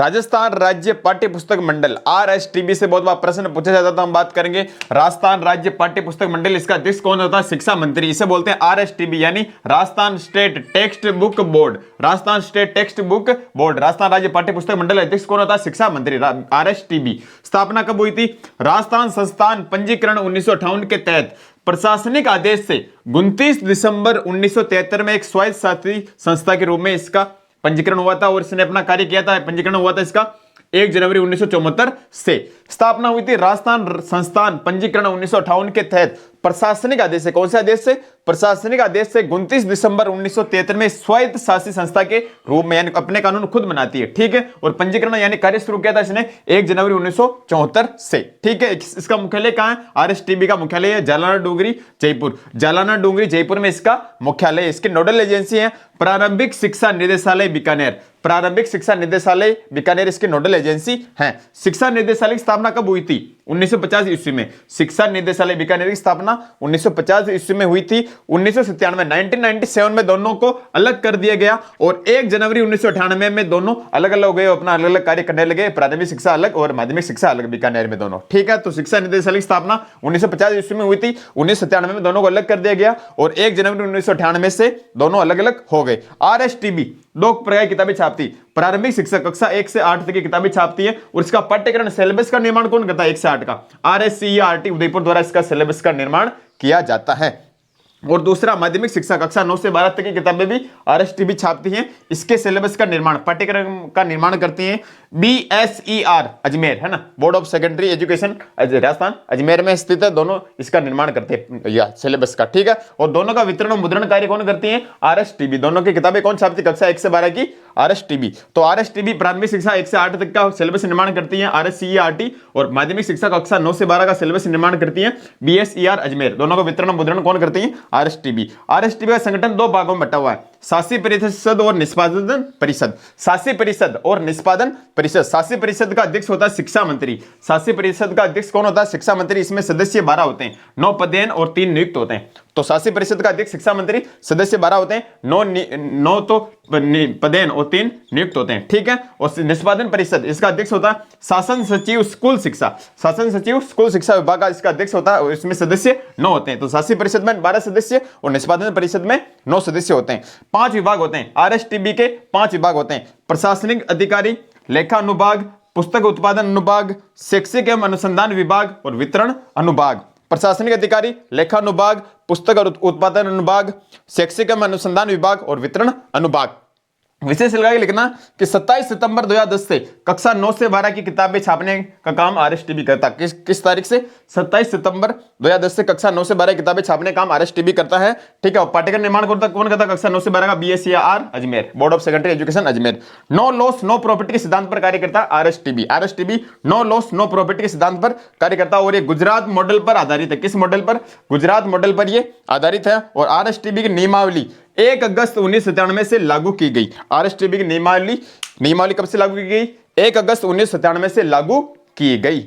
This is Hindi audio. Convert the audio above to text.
राजस्थान राज्य पाठ्य पुस्तक मंडल RSTB से बहुत बार प्रश्न पूछा जाता था, हम बात करेंगे राजस्थान राज्य पाठ्य पुस्तक मंडल। इसका अध्यक्ष कौन होता है? शिक्षा मंत्री। इसे बोलते हैं RSTB यानी Rajasthan state text book board. Rajasthan state text book board, Rajasthan राज्य पाठ्य पुस्तक मंडल, अध्यक्ष कौन होता है? शिक्षा मंत्री RSTB। स्थापना कब हुई थी? राजस्थान संस्थान पंजीकरण 1958 के तहत प्रशासनिक आदेश से 29 दिसंबर 1973 में एक स्वायत्तशासी संस्था के रूप में इसका पंजीकरण हुआ था और इसने अपना कार्य किया था। पंजीकरण हुआ था इसका 1 जनवरी 1974 से। स्थापना हुई थी राजस्थान संस्थान पंजीकरण 1958 के तहत प्रशासनिक आदेश से। कौन से आदेश से? प्रशासनिक आदेश से 29 दिसंबर 1973 में स्वायत्त शासी संस्था के रूप में, यानी अपने कानून खुद बनाती है, ठीक है। और पंजीकरण यानी कार्य शुरू किया था इसने 1 जनवरी 1974 से, ठीक है। इसका मुख्यालय कहां है? RSTB का मुख्यालय है जालना डूंगरी जयपुर। जालना डूंगरी जयपुर में इसका मुख्यालय। इसकी नोडल एजेंसी है प्रारंभिक शिक्षा निदेशालय बीकानेर। प्रारंभिक शिक्षा निदेशालय बीकानेर इसकी नोडल एजेंसी है। शिक्षा निदेशालय की स्थापना कब हुई थी? 1950 ईस्वी में। शिक्षा निदेशालय बीकानेर की स्थापना 1950 ईस्वी में हुई थी। 1997 में दोनों को अलग कर दिया गया और 1 जनवरी 1998 में दोनों अलग अलग हो गए, अपना अलग अलग कार्य करने लगे। प्राथमिक शिक्षा अलग और माध्यमिक शिक्षा अलग बीकानेर में दोनों, ठीक है। तो शिक्षा निदेशालय की स्थापना 1950 ईस्वी में हुई थी। 1997 में दोनों को अलग कर दिया गया और 1 जनवरी 1998 से दोनों अलग अलग हो गए। RSTB 2 प्रकार की किताबें छापती। प्रारंभिक शिक्षा कक्षा 1 से 8 तक की किताबें छापती है और इसका पाठ्यक्रम सिलेबस का निर्माण कौन करता है? 1 से 8 का RSCERT उदयपुर द्वारा इसका सिलेबस का निर्माण किया जाता है। और दूसरा माध्यमिक शिक्षा कक्षा 9 से 12 तक की किताबें भी RSTB छापती हैं। इसके सिलेबस का निर्माण, पाठ्यक्रम का निर्माण करती हैं BSER अजमेर, है ना, board of secondary education Rajasthan Ajmer में स्थित है। दोनों इसका निर्माण करते हैं या सिलेबस का, ठीक है। और दोनों का वितरण और मुद्रण कार्य कौन करती है? RSTB। दोनों की किताबें कौन छापती? कक्षा 1 से 12 की RSTB। तो RSTB प्रारंभिक शिक्षा 1 से 8 तक का सिलेबस निर्माण करती है RSCERT, और माध्यमिक शिक्षा कक्षा 9 से 12 का सिलेबस निर्माण करती है BSER अजमेर। दोनों का वितरण और मुद्रण कौन करती है? RSTB। RSTB का संगठन 2 भागों में बटा हुआ है, शासी परिषद और निष्पादन परिषद। शासी परिषद और निष्पादन परिषद। शासी परिषद का अध्यक्ष होता है शिक्षा मंत्री। शासी परिषद का अध्यक्ष कौन होता है? शिक्षा मंत्री। इसमें सदस्य 12 होते हैं, 9 पदेन और 3 नियुक्त होते हैं। तो शासी परिषद का अध्यक्ष शिक्षा मंत्री, सदस्य 12 होते हैं, 9 तो पदेन और 3 नियुक्त होते हैं, ठीक है। और निष्पादन परिषद इसका अध्यक्ष होता है शासन सचिव स्कूल शिक्षा। शासन सचिव स्कूल शिक्षा विभाग का इसका अध्यक्ष होता है और इसमें सदस्य 9 होते हैं। तो शासी परिषद में 12 सदस्य और निष्पादन परिषद में 9 सदस्य होते हैं। 5 विभाग होते हैं RSTB के। 5 विभाग होते हैं, प्रशासनिक अधिकारी, लेखा अनुभाग, पुस्तक उत्पादन अनुभाग, शैक्षिक एवं अनुसंधान विभाग और वितरण अनुभाग। प्रशासनिक अधिकारी, लेखा अनुभाग, पुस्तक और उत्पादन अनुभाग, शैक्षिक एवं अनुसंधान विभाग और वितरण अनुभाग। विशेष लगा के लिखना कि 27 सितंबर 2010 से कक्षा 9 से 12 की किताबें छापने का काम RSTB करता है। किस तारीख से? 27 सितंबर 2010 से कक्षा 9 से 12 किताबें छापने का काम RSTB करता है, ठीक है। और पाठ्यक्रम निर्माण कौन करता? कक्षा 9 से 12 का BSER Ajmer, board of secondary education Ajmer. No loss no property के सिद्धांत पर कार्य करता है RSTB। RSTB no loss no property के सिद्धांत पर कार्य करता है और ये गुजरात मॉडल पर आधारित है। किस मॉडल पर? गुजरात मॉडल पर ये आधारित है। और RSTB की नियमावली 1 अगस्त 1997 से लागू की गई। RSTB की नियमावली कब से लागू की गई? 1 अगस्त 1997 से लागू की गई।